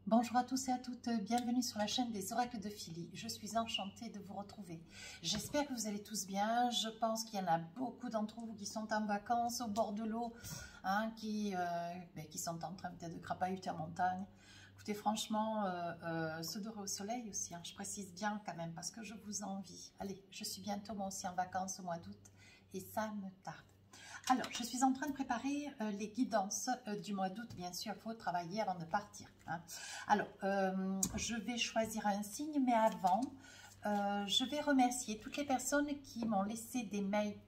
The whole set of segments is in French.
Bonjour à tous et à toutes, bienvenue sur la chaîne des oracles de Philly. Je suis enchantée de vous retrouver. J'espère que vous allez tous bien. Je pense qu'il y en a beaucoup d'entre vous qui sont en vacances au bord de l'eau, qui sont en train peut-être de crapahuter en montagne. Écoutez, franchement, se dorer au soleil aussi, je précise bien quand même parce que je vous envie. Allez, je suis bientôt moi aussi en vacances au mois d'août et ça me tarde. Alors, je suis en train de préparer les guidances du mois d'août. Bien sûr, il faut travailler avant de partir. Alors, je vais choisir un signe, mais avant, je vais remercier toutes les personnes qui m'ont laissé des mails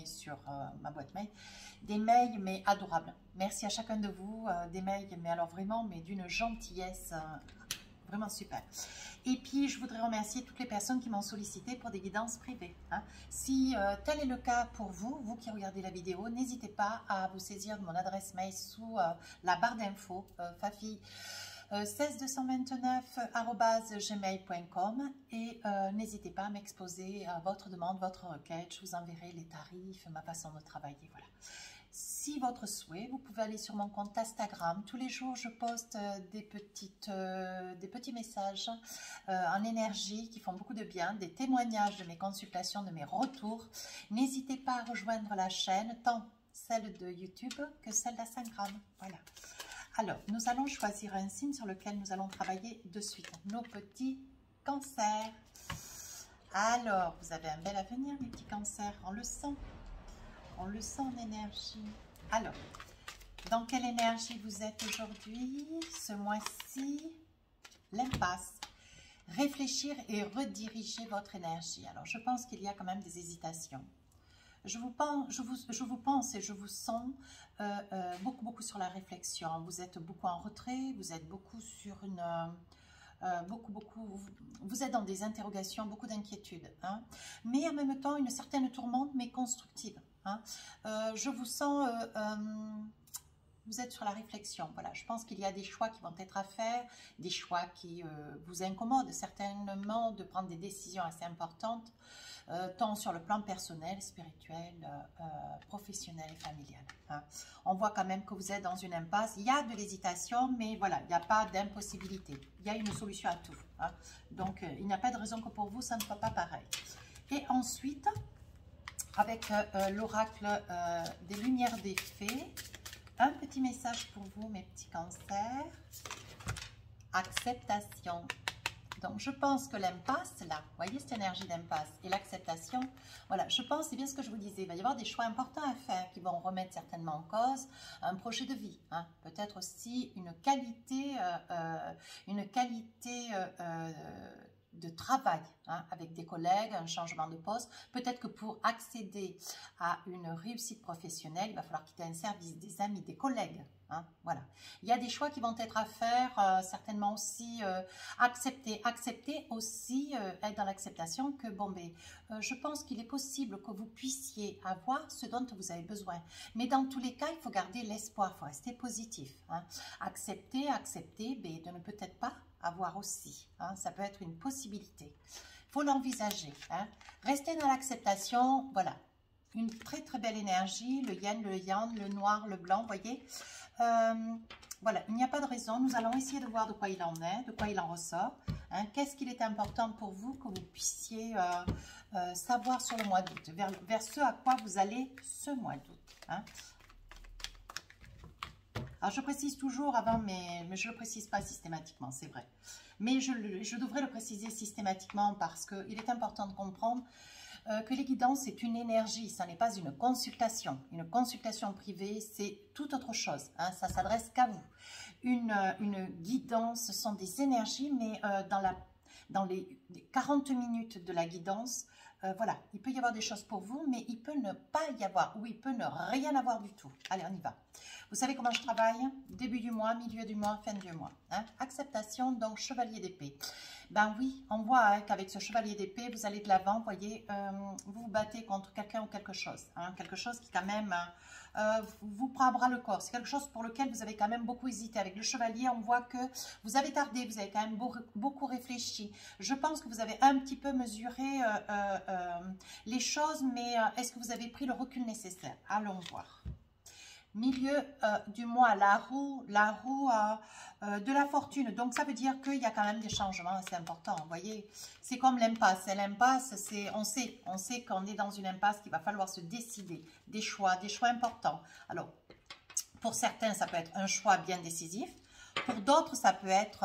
sur ma boîte mail, des mails mais adorables. Merci à chacun de vous, des mails, mais alors vraiment, mais d'une gentillesse vraiment super. Et puis, je voudrais remercier toutes les personnes qui m'ont sollicité pour des guidances privées. Si tel est le cas pour vous, vous qui regardez la vidéo, n'hésitez pas à vous saisir de mon adresse mail sous la barre d'infos, fafi 16229@gmail.com et n'hésitez pas à m'exposer à votre demande, votre requête. Je vous enverrai les tarifs, ma façon de travailler, voilà. Si votre souhait, vous pouvez aller sur mon compte Instagram. Tous les jours, je poste des petits messages en énergie qui font beaucoup de bien, des témoignages de mes consultations, de mes retours. N'hésitez pas à rejoindre la chaîne, tant celle de YouTube que celle d'Instagram. Voilà. Alors, nous allons choisir un signe sur lequel nous allons travailler de suite. Nos petits cancers. Alors, vous avez un bel avenir, mes petits cancers, on le sent. On le sent en énergie. Alors, dans quelle énergie vous êtes aujourd'hui, ce mois-ci? L'impasse. Réfléchir et rediriger votre énergie. Alors, je pense qu'il y a quand même des hésitations. Je vous pense et je vous sens beaucoup sur la réflexion. Vous êtes beaucoup en retrait, vous êtes beaucoup sur une... vous êtes dans des interrogations, beaucoup d'inquiétudes, mais en même temps une certaine tourmente, mais constructive. Je vous sens, vous êtes sur la réflexion, voilà. Je pense qu'il y a des choix qui vont être à faire, des choix qui vous incommodent certainement de prendre des décisions assez importantes, tant sur le plan personnel, spirituel, professionnel et familial. On voit quand même que vous êtes dans une impasse. Il y a de l'hésitation, mais voilà, il n'y a pas d'impossibilité. Il y a une solution à tout. Donc, il n'y a pas de raison que pour vous, ça ne soit pas pareil. Et ensuite, avec l'oracle des lumières des fées, un petit message pour vous, mes petits cancers. Acceptation. Donc, je pense que l'impasse, là, vous voyez cette énergie d'impasse et l'acceptation, voilà, je pense, c'est bien ce que je vous disais, il va y avoir des choix importants à faire qui vont remettre certainement en cause un projet de vie, peut-être aussi une qualité de travail avec des collègues, un changement de poste. Peut-être que pour accéder à une réussite professionnelle, il va falloir quitter un service, des amis, des collègues. Voilà. Il y a des choix qui vont être à faire, certainement aussi accepter aussi, être dans l'acceptation que, bon, je pense qu'il est possible que vous puissiez avoir ce dont vous avez besoin. Mais dans tous les cas, il faut garder l'espoir, il faut rester positif. Accepter, de ne peut-être pas avoir aussi. Ça peut être une possibilité. Il faut l'envisager. Rester dans l'acceptation, voilà. Une très belle énergie, le yin, le yang, le noir, le blanc, voyez. Voilà, il n'y a pas de raison. Nous allons essayer de voir de quoi il en est, de quoi il en ressort. Qu'est-ce qu'il est important pour vous que vous puissiez savoir sur le mois d'août, vers ce à quoi vous allez ce mois d'août. Alors, je précise toujours avant, mais je ne le précise pas systématiquement, c'est vrai. Mais je devrais le préciser systématiquement parce qu'il est important de comprendre que les guidances, c'est une énergie, ça n'est pas une consultation. Une consultation privée, c'est tout autre chose. Ça s'adresse qu'à vous. Une guidance, ce sont des énergies, mais dans les 40 minutes de la guidance, voilà, il peut y avoir des choses pour vous, mais il peut ne pas y avoir, ou il peut ne rien avoir du tout. Allez, on y va. Vous savez comment je travaille? Début du mois, milieu du mois, fin du mois. Acceptation, donc chevalier d'épée. Ben oui, on voit qu'avec ce chevalier d'épée, vous allez de l'avant, vous voyez, vous vous battez contre quelqu'un ou quelque chose. Quelque chose qui quand même vous prend à bras le corps. C'est quelque chose pour lequel vous avez quand même beaucoup hésité. Avec le chevalier, on voit que vous avez tardé, vous avez quand même beaucoup réfléchi. Je pense que vous avez un petit peu mesuré les choses, mais est-ce que vous avez pris le recul nécessaire? Allons voir. Milieu du mois, la roue de la fortune. Donc, ça veut dire qu'il y a quand même des changements assez importants. Vous voyez, c'est comme l'impasse. L'impasse, on sait qu'on est dans une impasse, qu'il va falloir se décider. Des choix importants. Alors, pour certains, ça peut être un choix bien décisif. Pour d'autres, ça peut être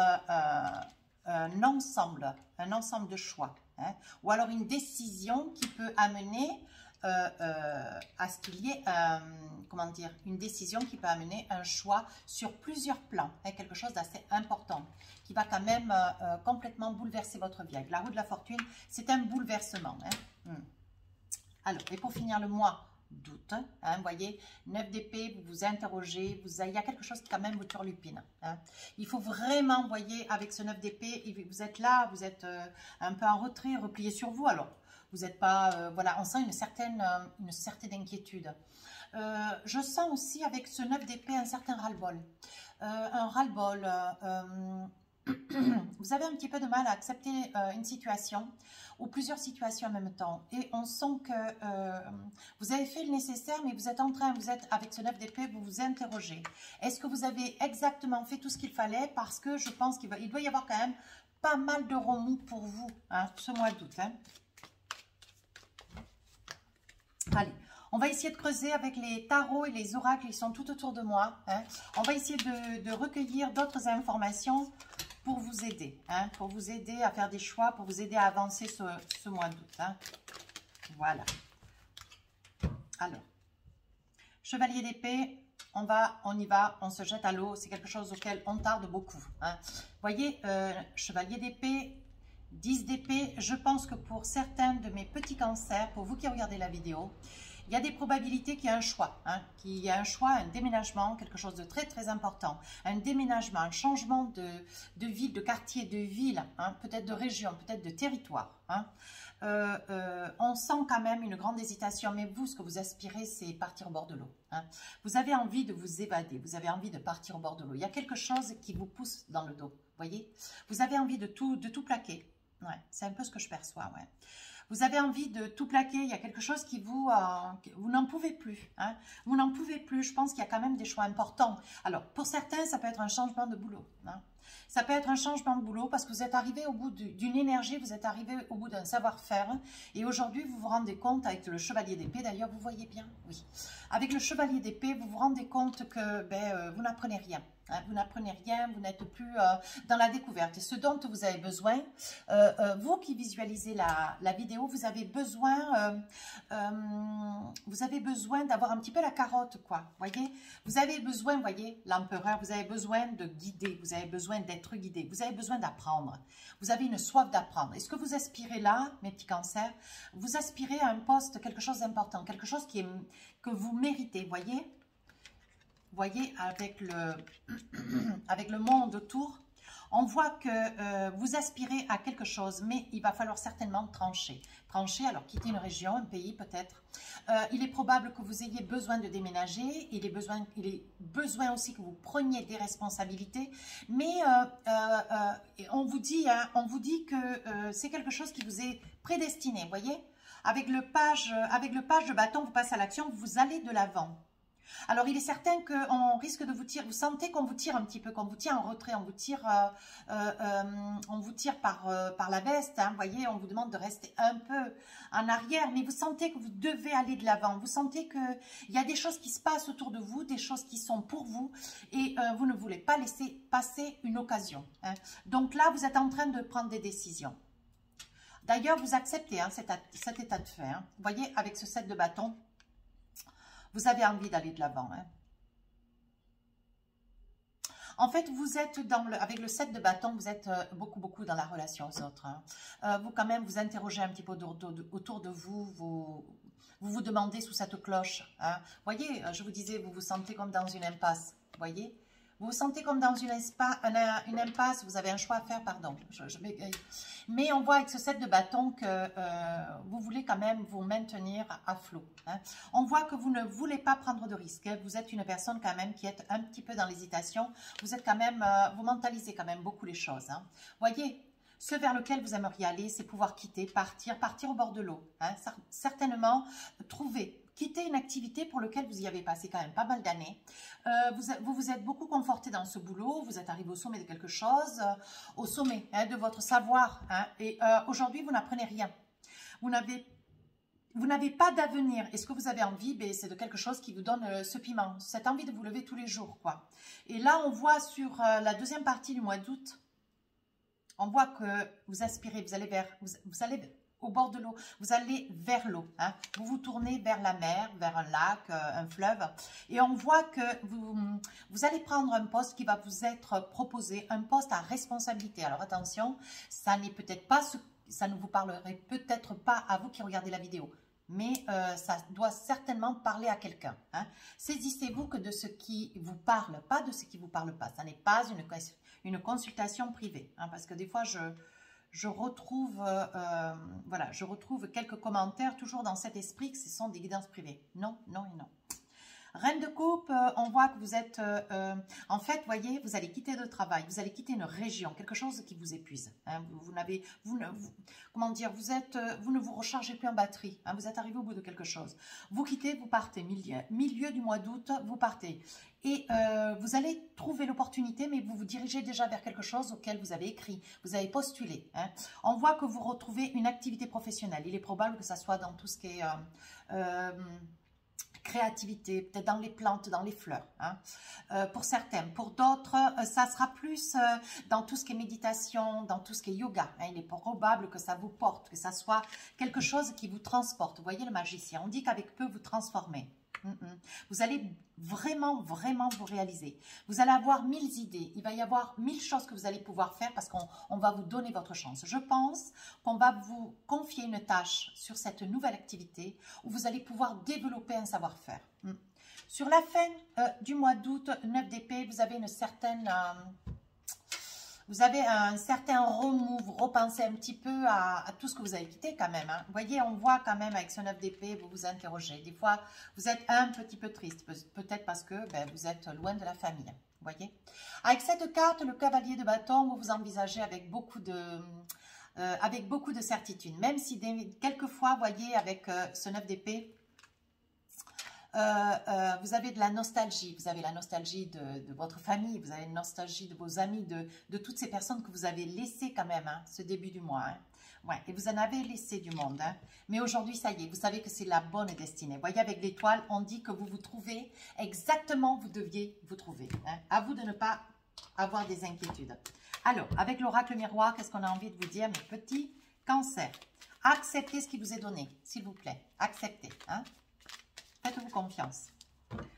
un ensemble de choix. Hein, ou alors une décision qui peut amener à ce qu'il y ait, comment dire, une décision qui peut amener un choix sur plusieurs plans, hein, quelque chose d'assez important, qui va quand même complètement bouleverser votre vie. Avec la roue de la fortune, c'est un bouleversement. Hein. Alors, et pour finir le mois d'août, hein, vous voyez, 9 d'épée, vous vous interrogez, il y a quelque chose qui quand même vous turlupine. Hein. Il faut vraiment, vous voyez, avec ce 9 d'épée, vous êtes là, vous êtes un peu en retrait, replié sur vous, alors vous n'êtes pas, voilà, on sent une certaine inquiétude. Je sens aussi avec ce 9 d'épée un certain ras-le-bol. Un ras-le-bol, vous avez un petit peu de mal à accepter une situation ou plusieurs situations en même temps. Et on sent que vous avez fait le nécessaire, mais vous êtes avec ce 9 d'épée, vous vous interrogez. Est-ce que vous avez exactement fait tout ce qu'il fallait? Parce que je pense qu'il doit y avoir quand même pas mal de remous pour vous, hein, ce mois d'août. Hein. Allez, on va essayer de creuser avec les tarots et les oracles, ils sont tout autour de moi. Hein. On va essayer de recueillir d'autres informations pour vous aider, hein, pour vous aider à faire des choix, pour vous aider à avancer ce mois d'août. Hein. Voilà. Alors, chevalier d'épée, on y va, on se jette à l'eau, c'est quelque chose auquel on tarde beaucoup. Hein. Vous voyez, chevalier d'épée, 10 d'épée, je pense que pour certains de mes petits cancers, pour vous qui regardez la vidéo, il y a des probabilités qu'il y ait un choix, hein, qu'il y ait un choix, un déménagement, quelque chose de très très important, un déménagement, un changement de ville, de quartier, de ville, hein, peut-être de région, peut-être de territoire. Hein. On sent quand même une grande hésitation, mais vous, ce que vous aspirez, c'est partir au bord de l'eau. Hein. Vous avez envie de vous évader, vous avez envie de partir au bord de l'eau. Il y a quelque chose qui vous pousse dans le dos, voyez. Vous avez envie de tout plaquer. Ouais, c'est un peu ce que je perçois, ouais. Vous avez envie de tout plaquer, il y a quelque chose qui vous n'en pouvez plus. Hein. Vous n'en pouvez plus, je pense qu'il y a quand même des choix importants. Alors, pour certains, ça peut être un changement de boulot. Hein. Ça peut être un changement de boulot parce que vous êtes arrivé au bout d'une énergie, vous êtes arrivé au bout d'un savoir-faire. Et aujourd'hui, vous vous rendez compte avec le chevalier d'épée, d'ailleurs, vous voyez bien, oui. Avec le chevalier d'épée, vous vous rendez compte que vous n'apprenez rien. Hein, vous n'apprenez rien, vous n'êtes plus dans la découverte. Et ce dont vous avez besoin, vous qui visualisez la vidéo, vous avez besoin d'avoir un petit peu la carotte, quoi. Voyez, vous avez besoin, voyez, l'empereur, vous avez besoin de guider, vous avez besoin d'être guidé, vous avez besoin d'apprendre. Vous avez une soif d'apprendre. Et ce que vous aspirez là, mes petits cancers, vous aspirez à un poste, quelque chose d'important, quelque chose que vous méritez, voyez. Voyez, avec le monde autour, on voit que vous aspirez à quelque chose, mais il va falloir certainement trancher. Trancher, alors quitter une région, un pays peut-être. Il est probable que vous ayez besoin de déménager, il est besoin aussi que vous preniez des responsabilités, mais on vous dit que c'est quelque chose qui vous est prédestiné, voyez. Avec le page de bâton, vous passez à l'action, vous allez de l'avant. Alors, il est certain qu'on risque de vous tirer, vous sentez qu'on vous tire un petit peu, qu'on vous tire en retrait, on vous tire par la veste, hein, vous voyez, on vous demande de rester un peu en arrière, mais vous sentez que vous devez aller de l'avant, vous sentez qu'il y a des choses qui se passent autour de vous, des choses qui sont pour vous, et vous ne voulez pas laisser passer une occasion. Hein. Donc là, vous êtes en train de prendre des décisions. D'ailleurs, vous acceptez hein, cet état de fait. Hein. Vous voyez, avec ce 7 de bâton, vous avez envie d'aller de l'avant. Hein. En fait, vous êtes avec le 7 de bâton, vous êtes beaucoup dans la relation aux autres. Hein. Vous, quand même, vous interrogez un petit peu autour de vous, vous demandez sous cette cloche. Hein. Vous voyez, je vous disais, vous vous sentez comme dans une impasse. Vous voyez, vous vous sentez comme dans une impasse, vous avez un choix à faire, pardon. Mais on voit avec ce 7 de bâton que vous voulez quand même vous maintenir à flot. Hein. On voit que vous ne voulez pas prendre de risques. Hein. Vous êtes une personne quand même qui est un petit peu dans l'hésitation. Vous êtes quand même, vous mentalisez quand même beaucoup les choses. Hein. Voyez, ce vers lequel vous aimeriez aller, c'est pouvoir quitter, partir au bord de l'eau. Hein. Certainement, trouver quitter une activité pour laquelle vous y avez passé quand même pas mal d'années. Vous vous êtes beaucoup conforté dans ce boulot, vous êtes arrivé au sommet de quelque chose, au sommet de votre savoir. Et aujourd'hui, vous n'apprenez rien. Vous n'avez pas d'avenir. Et ce que vous avez envie, ben, c'est de quelque chose qui vous donne ce piment, cette envie de vous lever tous les jours, quoi. Et là, on voit sur la deuxième partie du mois d'août, on voit que vous aspirez, vous allez au bord de l'eau, vous allez vers l'eau. Vous vous tournez vers la mer, vers un lac, un fleuve. Et on voit que vous allez prendre un poste qui va vous être proposé, un poste à responsabilité. Alors attention, ça n'est peut-être pas ça ne vous parlerait peut-être pas à vous qui regardez la vidéo, mais ça doit certainement parler à quelqu'un. Saisissez-vous que de ce qui vous parle, pas de ce qui ne vous parle pas. Ça n'est pas une consultation privée, parce que des fois, je retrouve quelques commentaires toujours dans cet esprit que ce sont des guidances privées. Non, non et non. Reine de coupe, on voit que vous êtes, en fait, voyez, vous allez quitter le travail, vous allez quitter une région, quelque chose qui vous épuise. Vous ne vous rechargez plus en batterie. Vous êtes arrivé au bout de quelque chose. Vous quittez, vous partez, milieu du mois d'août, vous partez. Et vous allez trouver l'opportunité, mais vous vous dirigez déjà vers quelque chose auquel vous avez écrit, vous avez postulé. On voit que vous retrouvez une activité professionnelle. Il est probable que ça soit dans tout ce qui est créativité, peut-être dans les plantes, dans les fleurs, pour certains. Pour d'autres, ça sera plus dans tout ce qui est méditation, dans tout ce qui est yoga. Il est probable que ça vous porte, que ça soit quelque chose qui vous transporte. Vous voyez le magicien, on dit qu'avec peu, vous transformez. Vous allez vraiment, vraiment vous réaliser. Vous allez avoir 1000 idées. Il va y avoir 1000 choses que vous allez pouvoir faire parce qu'on va vous donner votre chance. Je pense qu'on va vous confier une tâche sur cette nouvelle activité où vous allez pouvoir développer un savoir-faire. Sur la fin du mois d'août, 9 d'épée, vous avez une certaine... Vous avez un certain remous, vous repensez un petit peu à tout ce que vous avez quitté quand même. Vous voyez, on voit quand même avec ce 9 d'épée, vous vous interrogez. Des fois, vous êtes un petit peu triste, peut-être parce que vous êtes loin de la famille. Vous voyez, avec cette carte, le cavalier de bâton, vous vous envisagez avec beaucoup de certitude. Même si quelquefois, vous voyez, avec ce 9 d'épée, vous avez de la nostalgie, vous avez la nostalgie de votre famille, vous avez une nostalgie de vos amis, de toutes ces personnes que vous avez laissées quand même, ce début du mois. Ouais, et vous en avez laissé du monde. Mais aujourd'hui, ça y est, vous savez que c'est la bonne destinée. Vous voyez, avec l'étoile, on dit que vous vous trouvez exactement où vous deviez vous trouver. À vous de ne pas avoir des inquiétudes. Alors, avec l'oracle miroir, qu'est-ce qu'on a envie de vous dire, mes petits cancers? Acceptez ce qui vous est donné, s'il vous plaît. Acceptez. Faites-vous confiance.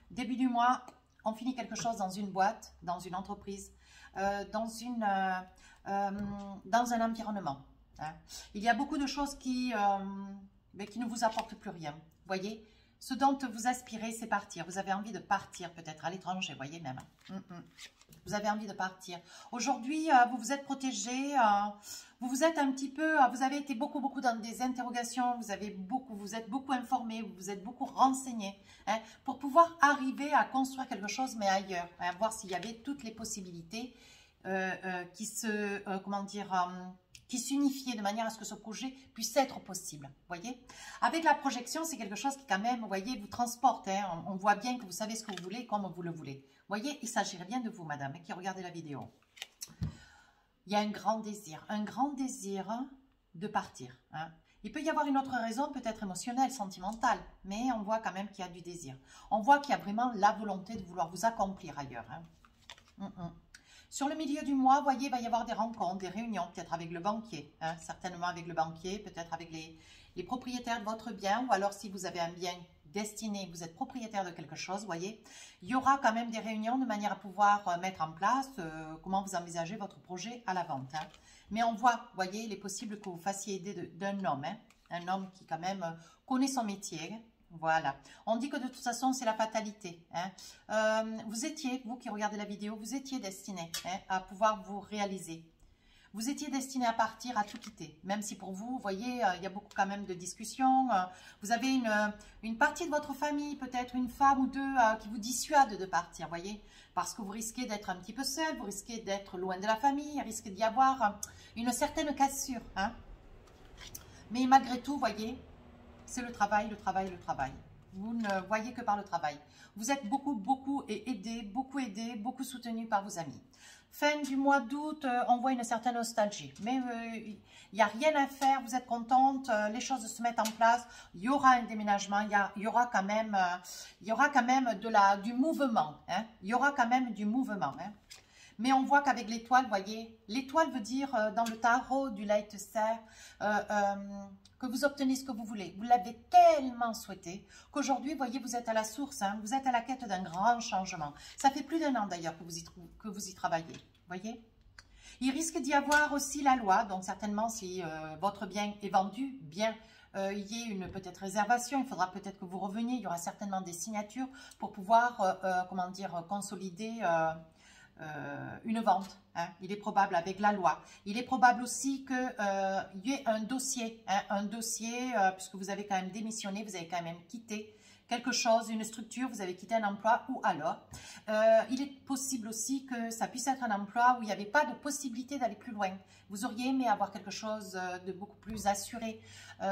Début du mois, on finit quelque chose dans une boîte, dans une entreprise, dans un environnement. Il y a beaucoup de choses qui ne vous apportent plus rien. Vous voyez, ce dont vous aspirez, c'est partir. Vous avez envie de partir peut-être à l'étranger, vous voyez même. Vous avez envie de partir. Aujourd'hui, vous vous êtes protégé, vous avez été beaucoup dans des interrogations, vous êtes beaucoup informé, vous vous êtes beaucoup renseigné, pour pouvoir arriver à construire quelque chose, mais ailleurs, voir s'il y avait toutes les possibilités qui s'unifiaient de manière à ce que ce projet puisse être possible. Vous voyez, avec la projection, c'est quelque chose qui quand même, vous voyez, vous transporte. On voit bien que vous savez ce que vous voulez, comme vous le voulez. Vous voyez, il s'agirait bien de vous, madame, qui regardez la vidéo. Il y a un grand désir de partir. Il peut y avoir une autre raison, peut-être émotionnelle, sentimentale, mais on voit quand même qu'il y a du désir. On voit qu'il y a vraiment la volonté de vouloir vous accomplir ailleurs. Sur le milieu du mois, vous voyez, il va y avoir des rencontres, des réunions, peut-être avec le banquier, certainement avec le banquier, peut-être avec les propriétaires de votre bien, ou alors si vous avez un bien destiné, vous êtes propriétaire de quelque chose, vous voyez, il y aura quand même des réunions de manière à pouvoir mettre en place comment vous envisagez votre projet à la vente. Mais on voit, vous voyez, il est possible que vous fassiez aider d'un homme, un homme qui quand même connaît son métier. Voilà, on dit que de toute façon c'est la fatalité. Vous étiez, vous qui regardez la vidéo, vous étiez destiné à pouvoir vous réaliser. Vous étiez destiné à partir, à tout quitter. Même si pour vous, vous voyez, il y a beaucoup quand même de discussions. Vous avez une partie de votre famille, peut-être une femme ou deux, qui vous dissuade de partir, vous voyez. Parce que vous risquez d'être un petit peu seul, vous risquez d'être loin de la famille, il risque d'y avoir une certaine cassure. Mais malgré tout, vous voyez, c'est le travail, le travail, le travail. Vous ne voyez que par le travail. Vous êtes beaucoup aidé, beaucoup soutenu par vos amis. Fin du mois d'août, on voit une certaine nostalgie. Mais il n'y a rien à faire, vous êtes contente, les choses se mettent en place. Il y aura un déménagement, il y aura quand même du mouvement. Hein. Il y aura quand même du mouvement. Hein. Mais on voit qu'avec l'étoile, vous voyez, l'étoile veut dire dans le tarot du Leitser que vous obtenez ce que vous voulez. Vous l'avez tellement souhaité qu'aujourd'hui, vous voyez, vous êtes à la source, hein, vous êtes à la quête d'un grand changement. Ça fait plus d'1 an d'ailleurs que vous y travaillez, vous voyez. Il risque d'y avoir aussi la loi, donc certainement si votre bien est vendu, bien il y ait une peut-être réservation, il faudra peut-être que vous reveniez, il y aura certainement des signatures pour pouvoir, comment dire, consolider une vente, hein. Il est probable avec la loi. Il est probable aussi qu'il y ait un dossier, hein, puisque vous avez quand même démissionné, vous avez quand même quitté quelque chose, une structure, vous avez quitté un emploi, ou alors il est possible aussi que ça puisse être un emploi où il n'y avait pas de possibilité d'aller plus loin. Vous auriez aimé avoir quelque chose de beaucoup plus assuré,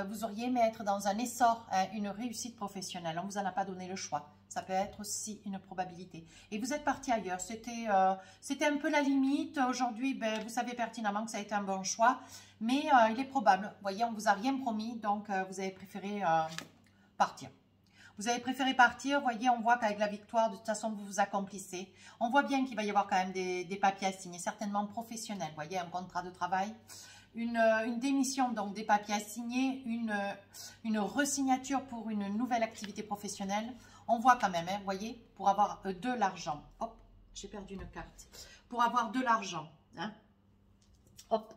vous auriez aimé être dans un essor, hein, une réussite professionnelle, on ne vous en a pas donné le choix. Ça peut être aussi une probabilité. Et vous êtes parti ailleurs. C'était un peu la limite. Aujourd'hui, ben, vous savez pertinemment que ça a été un bon choix. Mais il est probable. Vous voyez, on ne vous a rien promis. Donc, vous avez préféré partir. Vous avez préféré partir. Vous voyez, on voit qu'avec la victoire, de toute façon, vous vous accomplissez. On voit bien qu'il va y avoir quand même des papiers à signer, certainement professionnels. Vous voyez, un contrat de travail. Une démission, donc des papiers à signer. Une resignature pour une nouvelle activité professionnelle. On voit quand même, hein, vous voyez, pour avoir de l'argent. Hop, j'ai perdu une carte. Pour avoir de l'argent. Hein, hop.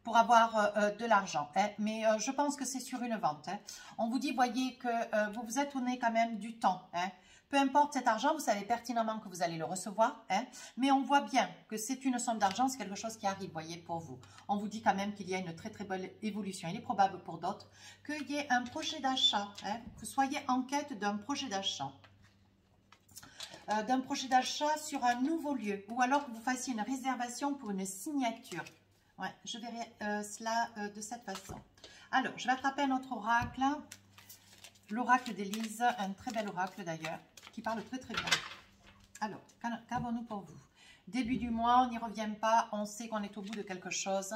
Pour avoir de l'argent. Hein, mais je pense que c'est sur une vente. Hein. On vous dit, voyez, que vous vous êtes donné quand même du temps. Hein. Peu importe cet argent, vous savez pertinemment que vous allez le recevoir, hein, mais on voit bien que c'est une somme d'argent, c'est quelque chose qui arrive, voyez, pour vous. On vous dit quand même qu'il y a une très belle évolution. Il est probable pour d'autres qu'il y ait un projet d'achat, hein, que vous soyez en quête d'un projet d'achat. Sur un nouveau lieu, ou alors que vous fassiez une réservation pour une signature. Ouais, je verrai cela de cette façon. Alors, je vais attraper un autre oracle. L'oracle d'Élise, un très bel oracle d'ailleurs, qui parle très bien. Alors, qu'avons-nous pour vous? Début du mois, on n'y revient pas, on sait qu'on est au bout de quelque chose.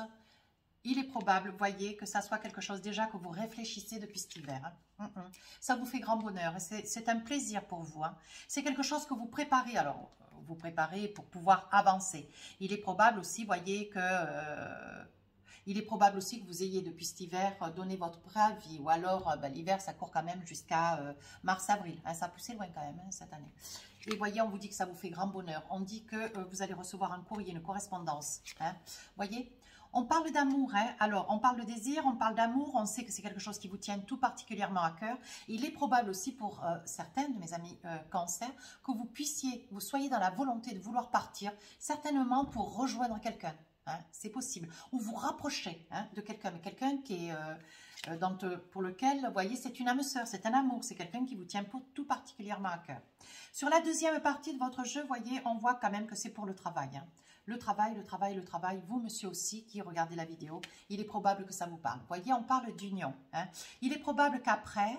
Il est probable, voyez, que ça soit quelque chose déjà que vous réfléchissez depuis cet hiver. Hein. Ça vous fait grand bonheur, c'est un plaisir pour vous. Hein. C'est quelque chose que vous préparez, alors vous préparez pour pouvoir avancer. Il est probable aussi, voyez, que... il est probable aussi que vous ayez depuis cet hiver donné votre préavis, ou alors l'hiver ça court quand même jusqu'à mars-avril, hein, ça a poussé loin quand même hein, cette année. Et voyez, on vous dit que ça vous fait grand bonheur, on dit que vous allez recevoir un courrier, une correspondance. Hein. Voyez, on parle d'amour, hein. Alors on parle de désir, on parle d'amour, on sait que c'est quelque chose qui vous tient tout particulièrement à cœur. Il est probable aussi pour certains de mes amis cancer que vous soyez dans la volonté de vouloir partir, certainement pour rejoindre quelqu'un. Hein, c'est possible. Ou vous rapprochez hein, de quelqu'un, mais quelqu'un qui est pour lequel, vous voyez, c'est une âme sœur, c'est un amour, c'est quelqu'un qui vous tient tout particulièrement à cœur. Sur la deuxième partie de votre jeu, vous voyez, on voit quand même que c'est pour le travail. Hein. Le travail, vous monsieur aussi qui regardez la vidéo, il est probable que ça vous parle. Vous voyez, on parle d'union. Hein. Il est probable qu'après...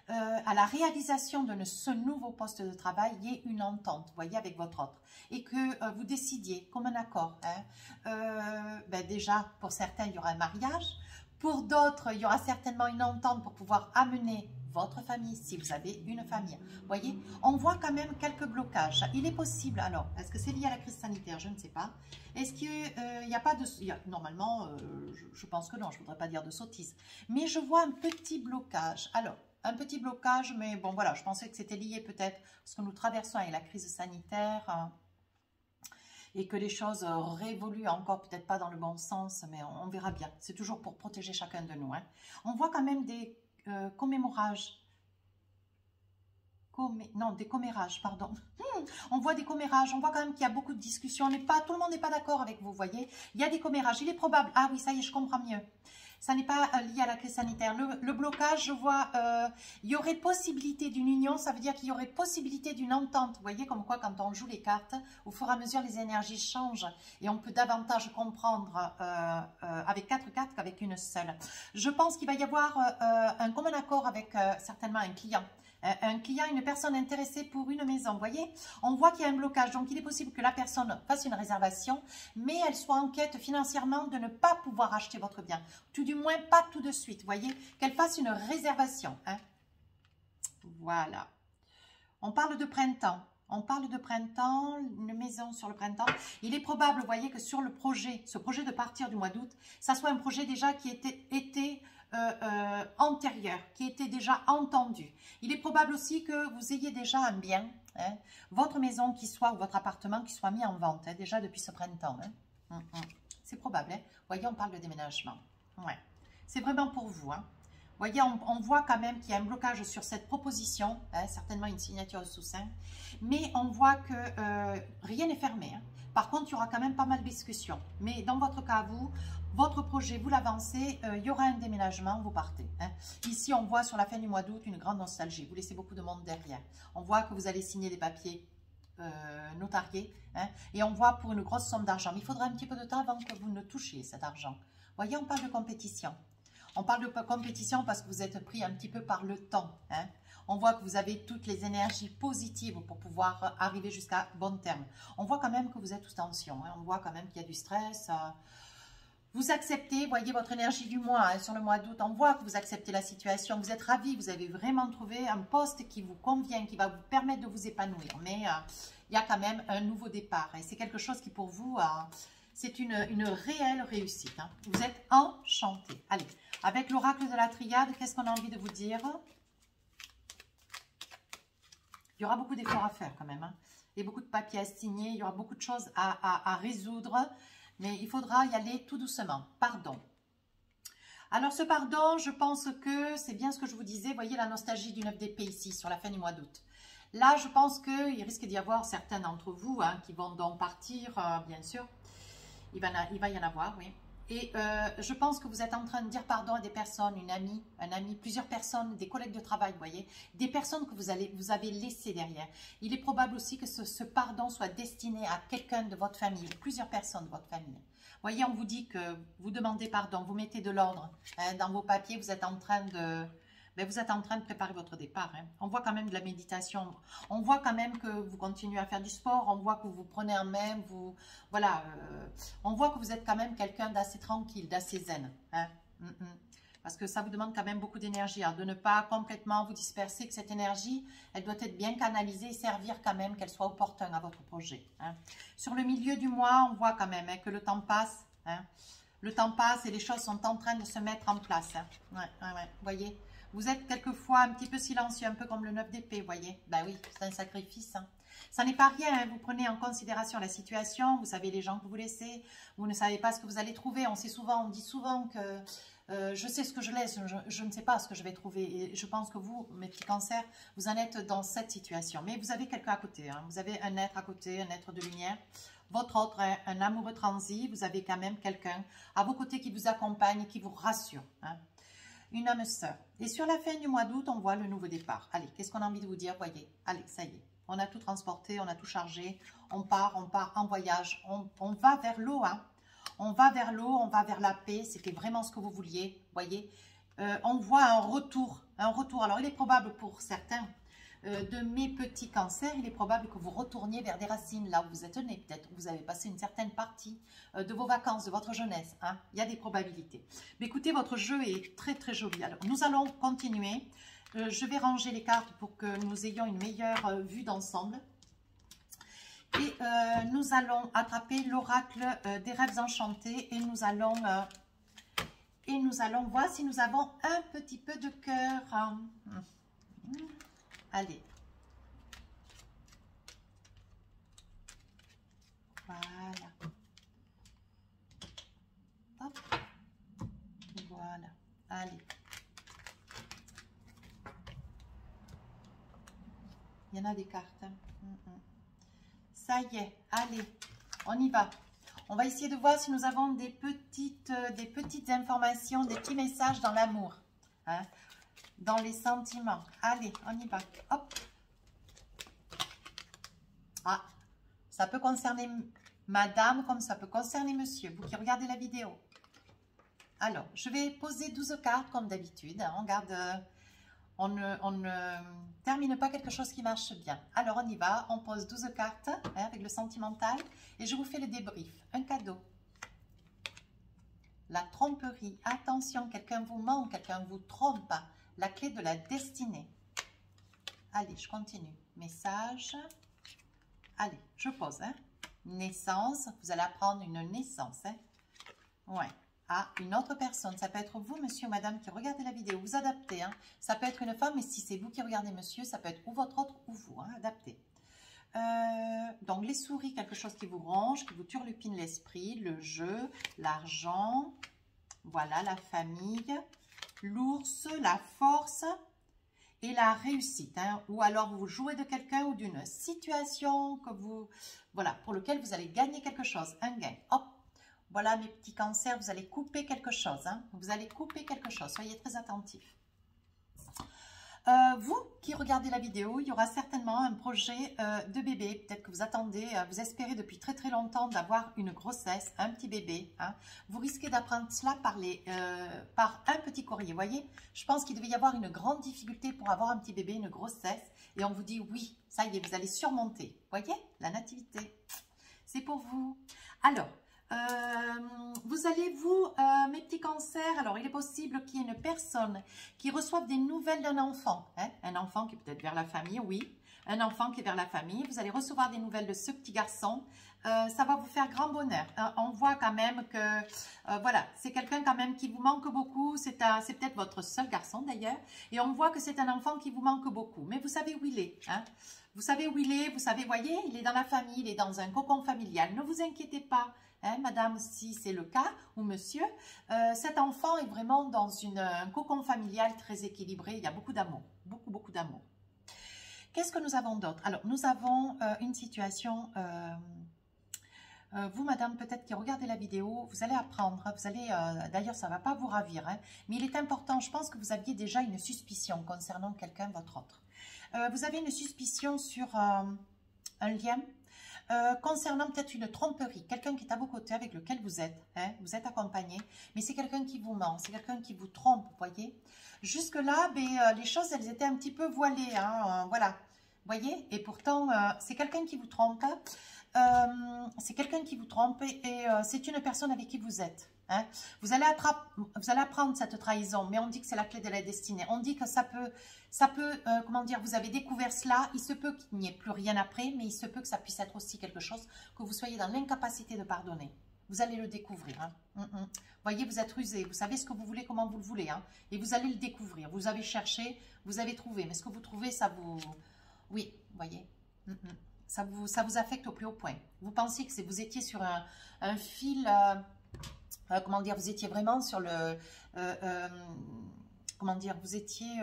à la réalisation de ce nouveau poste de travail, il y ait une entente, vous voyez, avec votre autre. Et que vous décidiez comme un accord. Hein. Déjà, pour certains, il y aura un mariage. Pour d'autres, il y aura certainement une entente pour pouvoir amener votre famille, si vous avez une famille. Vous voyez, on voit quand même quelques blocages. Il est possible, alors, est-ce que c'est lié à la crise sanitaire? Je ne sais pas. Est-ce qu'il n'y a pas de... Normalement, je pense que non, je ne voudrais pas dire de sottise. Mais je vois un petit blocage. Alors, un petit blocage, mais bon, voilà, je pensais que c'était lié peut-être parce que nous traversons avec la crise sanitaire et que les choses révoluent encore, peut-être pas dans le bon sens, mais on verra bien. C'est toujours pour protéger chacun de nous. Hein. On voit quand même des commémorages. Des commérages, pardon. On voit des commérages, on voit quand même qu'il y a beaucoup de discussions. Tout le monde n'est pas d'accord avec vous, vous voyez. Il y a des commérages, il est probable. Ah oui, ça y est, je comprends mieux. Ça n'est pas lié à la crise sanitaire. Le blocage, je vois, il y aurait possibilité d'une union, ça veut dire qu'il y aurait possibilité d'une entente. Vous voyez comme quoi quand on joue les cartes, au fur et à mesure les énergies changent et on peut davantage comprendre avec 4 cartes qu'avec une seule. Je pense qu'il va y avoir un commun accord avec certainement un client. Un client, une personne intéressée pour une maison, vous voyez, on voit qu'il y a un blocage, donc il est possible que la personne fasse une réservation, mais elle soit en quête financièrement de ne pas pouvoir acheter votre bien, tout du moins pas tout de suite, vous voyez, qu'elle fasse une réservation, hein. Voilà, on parle de printemps. On parle de printemps, une maison sur le printemps. Il est probable, vous voyez, que sur le projet, ce projet de partir du mois d'août, ça soit un projet déjà qui était antérieur, qui était déjà entendu. Il est probable aussi que vous ayez déjà un bien, hein, votre maison qui soit, ou votre appartement qui soit mis en vente, hein, déjà depuis ce printemps. Hein. C'est probable. Hein. Vous voyez, on parle de déménagement. Ouais. C'est vraiment pour vous. Hein. Vous voyez, on voit quand même qu'il y a un blocage sur cette proposition, hein, certainement une signature sous sein, mais on voit que rien n'est fermé. Hein. Par contre, il y aura quand même pas mal de discussions. Mais dans votre cas, vous, votre projet, vous l'avancez, il y aura un déménagement, vous partez. Hein. Ici, on voit sur la fin du mois d'août une grande nostalgie. Vous laissez beaucoup de monde derrière. On voit que vous allez signer des papiers notariés. Hein, et on voit pour une grosse somme d'argent. Mais il faudra un petit peu de temps avant que vous ne touchiez cet argent. Vous voyez, on parle de compétition. On parle de compétition parce que vous êtes pris un petit peu par le temps. Hein. On voit que vous avez toutes les énergies positives pour pouvoir arriver jusqu'à bon terme. On voit quand même que vous êtes sous tension. Hein. On voit quand même qu'il y a du stress. Vous acceptez, voyez votre énergie du mois, hein, sur le mois d'août. On voit que vous acceptez la situation. Vous êtes ravis. Vous avez vraiment trouvé un poste qui vous convient, qui va vous permettre de vous épanouir. Mais il y a quand même un nouveau départ. Et c'est quelque chose qui pour vous... c'est une réelle réussite. Hein. Vous êtes enchanté. Allez, avec l'oracle de la triade, qu'est-ce qu'on a envie de vous dire? Il y aura beaucoup d'efforts à faire quand même. Hein. Et beaucoup de papiers à signer. Il y aura beaucoup de choses à résoudre. Mais il faudra y aller tout doucement. Pardon. Alors ce pardon, je pense que c'est bien ce que je vous disais. Voyez la nostalgie du 9 d'épée ici, sur la fin du mois d'août. Là, je pense qu'il risque d'y avoir certains d'entre vous hein, qui vont donc partir, bien sûr. Il va y en avoir, oui. Et je pense que vous êtes en train de dire pardon à des personnes, une amie, un ami, plusieurs personnes, des collègues de travail, vous voyez, des personnes que vous avez laissées derrière. Il est probable aussi que ce pardon soit destiné à quelqu'un de votre famille, plusieurs personnes de votre famille. Vous voyez, on vous dit que vous demandez pardon, vous mettez de l'ordre hein, dans vos papiers, vous êtes en train de... Mais vous êtes en train de préparer votre départ. Hein. On voit quand même de la méditation. On voit quand même que vous continuez à faire du sport. On voit que vous prenez en main. Voilà. On voit que vous êtes quand même quelqu'un d'assez tranquille, d'assez zen. Hein. Parce que ça vous demande quand même beaucoup d'énergie. De ne pas complètement vous disperser. Que cette énergie, elle doit être bien canalisée et servir quand même qu'elle soit opportune à votre projet. Hein. Sur le milieu du mois, on voit quand même hein, que le temps passe. Hein. Le temps passe et les choses sont en train de se mettre en place. Hein. Ouais. Vous voyez ? Vous êtes quelquefois un petit peu silencieux, un peu comme le 9 d'épée, vous voyez. Ben oui, c'est un sacrifice. Hein. Ça n'est pas rien, hein. Vous prenez en considération la situation, vous savez les gens que vous laissez, vous ne savez pas ce que vous allez trouver. On dit souvent que je sais ce que je laisse, je ne sais pas ce que je vais trouver. Et je pense que vous, mes petits cancers, vous en êtes dans cette situation. Mais vous avez quelqu'un à côté, hein. Vous avez un être à côté, un être de lumière. Votre autre, un amoureux transi, vous avez quand même quelqu'un à vos côtés qui vous accompagne, qui vous rassure, hein. Une âme sœur. Et sur la fin du mois d'août, on voit le nouveau départ. Allez, qu'est-ce qu'on a envie de vous dire? Voyez, allez, ça y est. On a tout transporté, on a tout chargé. On part en voyage. On va vers l'eau. Hein. On va vers l'eau, on va vers la paix. C'était vraiment ce que vous vouliez. Voyez, on voit un retour. Alors, il est probable pour certains de mes petits cancers, il est probable que vous retourniez vers des racines, là où vous êtes né. Peut-être que vous avez passé une certaine partie de vos vacances, de votre jeunesse. Hein. Il y a des probabilités. Mais écoutez, votre jeu est très très joli. Alors, nous allons continuer. Je vais ranger les cartes pour que nous ayons une meilleure vue d'ensemble. Et nous allons attraper l'oracle des rêves enchantés et nous allons voir si nous avons un petit peu de cœur. Allez. Voilà. Hop. Voilà. Allez. Il y en a des cartes. Ça y est. Allez. On y va. On va essayer de voir si nous avons des petites informations, des petits messages dans l'amour, hein, dans les sentiments. Allez, on y va. Hop. Ah, ça peut concerner madame comme ça peut concerner monsieur, vous qui regardez la vidéo. Alors, je vais poser 12 cartes comme d'habitude. Hein, on garde... On ne termine pas quelque chose qui marche bien. Alors, on y va. On pose 12 cartes hein, avec le sentimental. Et je vous fais le débrief. Un cadeau. La tromperie. Attention, quelqu'un vous ment, quelqu'un vous trompe. La clé de la destinée. Allez, je continue. Message. Allez, je pose. Hein. Naissance. Vous allez apprendre une naissance. Hein. Ouais. À une autre personne. Ça peut être vous, monsieur ou madame, qui regardez la vidéo. Vous adaptez. Hein. Ça peut être une femme, mais si c'est vous qui regardez monsieur, ça peut être ou votre autre ou vous. Hein. Adaptez. Donc, les souris, quelque chose qui vous ronge, qui vous turlupine l'esprit. Le jeu, l'argent. Voilà, la famille. L'ours, la force et la réussite. Hein. Ou alors, vous jouez de quelqu'un ou d'une situation que vous... Voilà, pour lequel vous allez gagner quelque chose. Un gain. Hop. Voilà mes petits cancers, vous allez couper quelque chose. Hein. Vous allez couper quelque chose, soyez très attentifs. Vous qui regardez la vidéo, il y aura certainement un projet de bébé. Peut-être que vous attendez, vous espérez depuis très très longtemps d'avoir une grossesse, un petit bébé. Hein. Vous risquez d'apprendre cela par un petit courrier. Vous voyez, je pense qu'il devait y avoir une grande difficulté pour avoir un petit bébé, une grossesse. Et on vous dit oui, ça y est, vous allez surmonter. Vous voyez, la nativité, c'est pour vous. Alors, vous allez, mes petits cancers, alors il est possible qu'il y ait une personne qui reçoive des nouvelles d'un enfant. Hein, un enfant qui est peut-être vers la famille, oui. Un enfant qui est vers la famille. Vous allez recevoir des nouvelles de ce petit garçon. Ça va vous faire grand bonheur. On voit quand même que, voilà, c'est quelqu'un quand même qui vous manque beaucoup. C'est peut-être votre seul garçon d'ailleurs. Et on voit que c'est un enfant qui vous manque beaucoup. Mais vous savez où il est, hein. Vous savez où il est, vous savez, voyez, il est dans la famille, il est dans un cocon familial. Ne vous inquiétez pas. Hein, madame, si c'est le cas, ou monsieur, cet enfant est vraiment dans un cocon familial très équilibré. Il y a beaucoup d'amour, beaucoup d'amour. Qu'est-ce que nous avons d'autre? Alors, nous avons une situation, vous, madame, peut-être qui regardez la vidéo, vous allez apprendre, vous allez, d'ailleurs, ça ne va pas vous ravir, hein, mais il est important, je pense que vous aviez déjà une suspicion concernant quelqu'un, votre autre. Vous avez une suspicion sur un lien, concernant peut-être une tromperie, quelqu'un qui est à vos côtés avec lequel vous êtes, hein, vous êtes accompagné, mais c'est quelqu'un qui vous ment, c'est quelqu'un qui vous trompe, vous voyez. Jusque-là, les choses, elles étaient un petit peu voilées, hein, voilà, vous voyez, et pourtant, c'est quelqu'un qui vous trompe, c'est quelqu'un qui vous trompe et c'est une personne avec qui vous êtes. Hein. Vous allez apprendre cette trahison, mais on dit que c'est la clé de la destinée. On dit que ça peut comment dire, vous avez découvert cela, il se peut qu'il n'y ait plus rien après, mais il se peut que ça puisse être aussi quelque chose que vous soyez dans l'incapacité de pardonner. Vous allez le découvrir. Hein. Voyez, vous êtes rusé, vous savez ce que vous voulez, comment vous le voulez, hein. Et vous allez le découvrir. Vous avez cherché, vous avez trouvé, mais ce que vous trouvez, ça vous... Oui, voyez. Ça vous affecte au plus haut point. Vous pensiez que vous étiez sur un fil... comment dire, vous étiez vraiment sur le... comment dire, vous étiez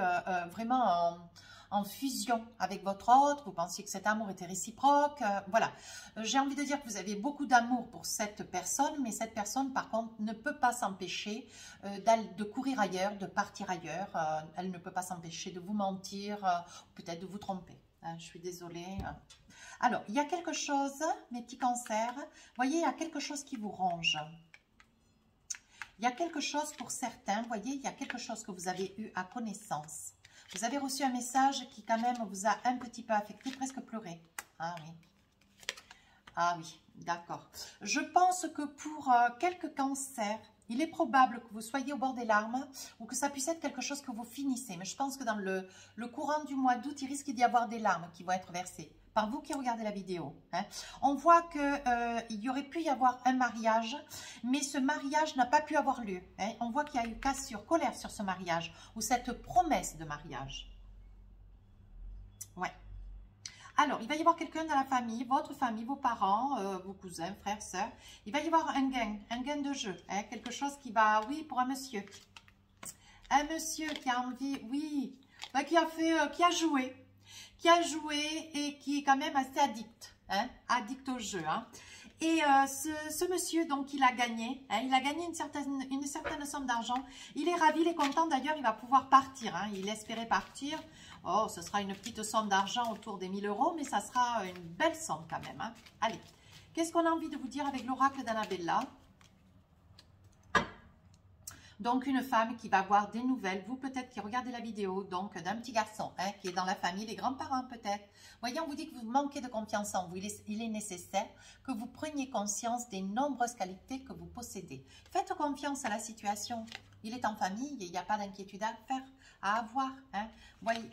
vraiment en fusion avec votre autre, vous pensiez que cet amour était réciproque, voilà. J'ai envie de dire que vous avez beaucoup d'amour pour cette personne, mais cette personne, par contre, ne peut pas s'empêcher de courir ailleurs, de partir ailleurs, elle ne peut pas s'empêcher de vous mentir, peut-être de vous tromper. Hein, je suis désolée. Alors, il y a quelque chose, mes petits cancers, vous voyez, il y a quelque chose qui vous ronge. Il y a quelque chose pour certains, vous voyez, il y a quelque chose que vous avez eu à connaissance. Vous avez reçu un message qui quand même vous a un petit peu affecté, presque pleuré. Ah oui. Ah oui, d'accord. Je pense que pour quelques cancers, il est probable que vous soyez au bord des larmes ou que ça puisse être quelque chose que vous finissez. Mais je pense que dans le courant du mois d'août, il risque d'y avoir des larmes qui vont être versées. Par vous qui regardez la vidéo. Hein. On voit qu'il y aurait pu y avoir un mariage, mais ce mariage n'a pas pu avoir lieu. Hein. On voit qu'il y a eu cassure, colère sur ce mariage, ou cette promesse de mariage. Ouais. Alors, il va y avoir quelqu'un dans la famille, votre famille, vos parents, vos cousins, frères, sœurs. Il va y avoir un gain de jeu. Hein. Quelque chose qui va, oui, pour un monsieur. Un monsieur qui a envie, oui, qui a joué et qui est quand même assez addict. hein, addict au jeu. Hein. Et ce monsieur, donc, il a gagné une certaine somme d'argent. Il est ravi, il est content. D'ailleurs, il va pouvoir partir. Hein. Il espérait partir. Oh, ce sera une petite somme d'argent autour des 1000 €, mais ça sera une belle somme quand même. Hein. Allez, qu'est-ce qu'on a envie de vous dire avec l'oracle d'Annabella? Donc, une femme qui va avoir des nouvelles, vous peut-être qui regardez la vidéo, donc d'un petit garçon hein, qui est dans la famille, les grands-parents peut-être. Voyez, on vous dit que vous manquez de confiance en vous. Il est nécessaire que vous preniez conscience des nombreuses qualités que vous possédez. Faites confiance à la situation. Il est en famille, il n'y a pas d'inquiétude à faire, à avoir. Hein.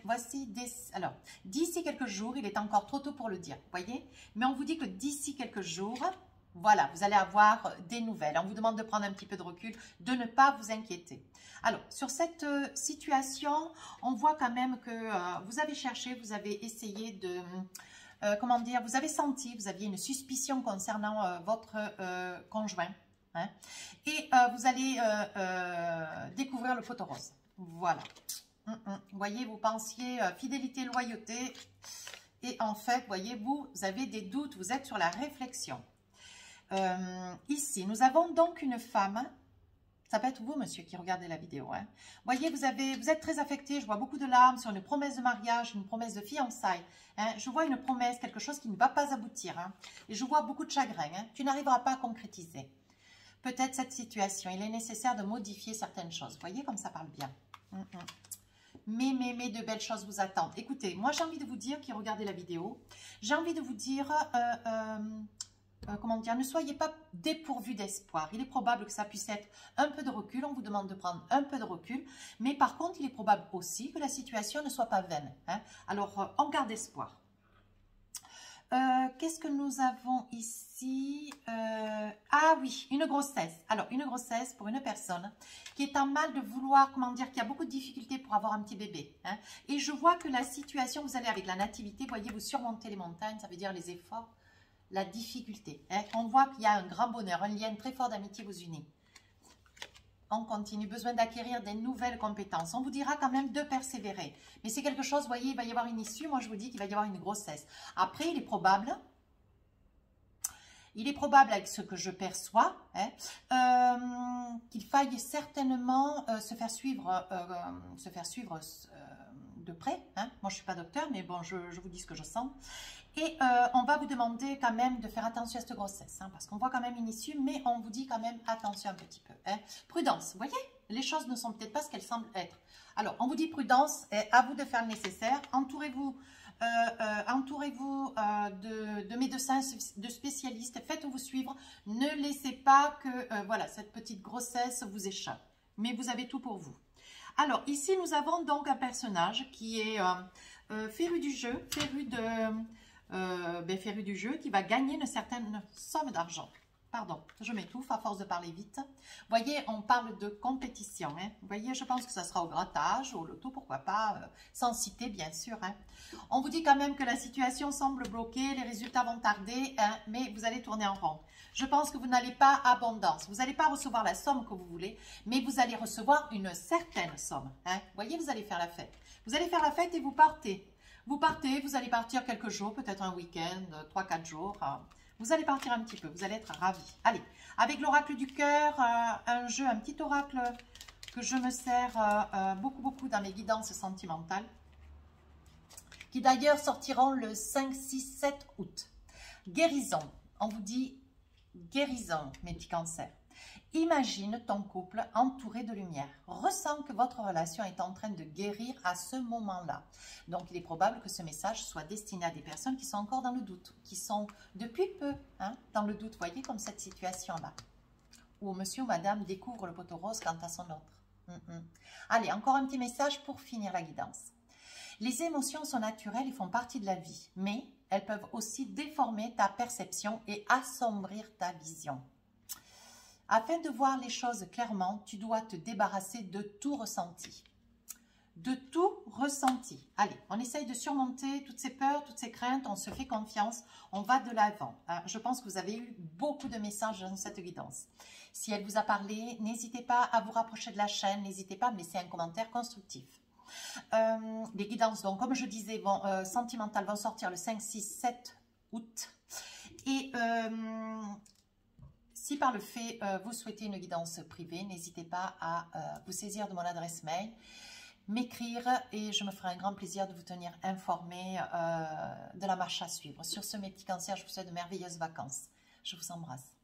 Voici alors, d'ici quelques jours, il est encore trop tôt pour le dire, voyez. Mais on vous dit que d'ici quelques jours... Voilà, vous allez avoir des nouvelles. On vous demande de prendre un petit peu de recul, de ne pas vous inquiéter. Alors, sur cette situation, on voit quand même que vous avez cherché, vous avez essayé de... comment dire, vous avez senti, vous aviez une suspicion concernant votre conjoint. Hein, et vous allez découvrir le poteau rose. Voilà. Vous voyez, vous pensiez fidélité, loyauté. Et en fait, voyez, vous avez des doutes, vous êtes sur la réflexion. Ici, nous avons donc une femme, ça peut être vous, monsieur, qui regardez la vidéo. Hein. Voyez, vous êtes très affecté, je vois beaucoup de larmes sur une promesse de mariage, une promesse de fiançailles. Hein. Je vois une promesse, quelque chose qui ne va pas aboutir. Hein. Et je vois beaucoup de chagrin. Hein. Tu n'arriveras pas à concrétiser. Peut-être cette situation, il est nécessaire de modifier certaines choses. Vous voyez comme ça parle bien. Mais de belles choses vous attendent. Écoutez, moi j'ai envie de vous dire, qui regardez la vidéo, j'ai envie de vous dire... comment dire, ne soyez pas dépourvus d'espoir. Il est probable que ça puisse être un peu de recul. On vous demande de prendre un peu de recul. Mais par contre, il est probable aussi que la situation ne soit pas vaine. Hein. Alors, on garde espoir. Qu'est-ce que nous avons ici? Ah oui, une grossesse. Alors, une grossesse pour une personne qui est en mal de vouloir, comment dire, qui a beaucoup de difficultés pour avoir un petit bébé. Hein. Et je vois que la situation, vous allez avec la nativité, voyez, vous surmontez les montagnes, ça veut dire les efforts. La difficulté. Hein. On voit qu'il y a un grand bonheur, un lien très fort d'amitié vous unit. On continue, besoin d'acquérir des nouvelles compétences. On vous dira quand même de persévérer. Mais c'est quelque chose, vous voyez, il va y avoir une issue. Moi, je vous dis qu'il va y avoir une grossesse. Après, il est probable avec ce que je perçois, hein, qu'il faille certainement se faire suivre de près. Hein. Moi, je ne suis pas docteur, mais bon, je vous dis ce que je sens. Et on va vous demander quand même de faire attention à cette grossesse, hein, parce qu'on voit quand même une issue, mais on vous dit quand même attention un petit peu. Hein. Prudence, vous voyez, les choses ne sont peut-être pas ce qu'elles semblent être. Alors, on vous dit prudence, à vous de faire le nécessaire. Entourez-vous de médecins, de spécialistes, faites-vous suivre. Ne laissez pas que voilà, cette petite grossesse vous échappe, mais vous avez tout pour vous. Alors, ici, nous avons donc un personnage qui est féru du jeu, féru du jeu, qui va gagner une certaine somme d'argent. Pardon, je m'étouffe à force de parler vite. Vous voyez, on parle de compétition. Hein. Vous voyez, je pense que ça sera au grattage, au loto, pourquoi pas, sans citer bien sûr. Hein. On vous dit quand même que la situation semble bloquée, les résultats vont tarder, hein, mais vous allez tourner en rond. Je pense que vous n'allez pas abondance. Vous n'allez pas recevoir la somme que vous voulez, mais vous allez recevoir une certaine somme. Hein. Vous voyez, vous allez faire la fête. Vous allez faire la fête et vous partez. Vous partez, vous allez partir quelques jours, peut-être un week-end, 3-4 jours. Vous allez partir un petit peu, vous allez être ravis. Allez, avec l'oracle du cœur, un jeu, un petit oracle que je me sers beaucoup dans mes guidances sentimentales, qui d'ailleurs sortiront le 5, 6, 7 août. Guérison, on vous dit guérison, mes petits cancers. Imagine ton couple entouré de lumière. Ressens que votre relation est en train de guérir à ce moment-là. Donc, il est probable que ce message soit destiné à des personnes qui sont encore dans le doute, qui sont depuis peu dans le doute. Voyez comme cette situation-là, où monsieur ou madame découvre le poteau rose quant à son autre. Allez, encore un petit message pour finir la guidance. Les émotions sont naturelles et font partie de la vie, mais elles peuvent aussi déformer ta perception et assombrir ta vision. Afin de voir les choses clairement, tu dois te débarrasser de tout ressenti. De tout ressenti. Allez, on essaye de surmonter toutes ces peurs, toutes ces craintes, on se fait confiance, on va de l'avant. Je pense que vous avez eu beaucoup de messages dans cette guidance. Si elle vous a parlé, n'hésitez pas à vous rapprocher de la chaîne, n'hésitez pas à me laisser un commentaire constructif. Les guidances, donc, comme je disais, sentimentales vont sortir le 5, 6, 7 août. Et si par le fait vous souhaitez une guidance privée, n'hésitez pas à vous saisir de mon adresse mail, m'écrire et je me ferai un grand plaisir de vous tenir informé de la marche à suivre. Sur ce, mes petits cancers, je vous souhaite de merveilleuses vacances. Je vous embrasse.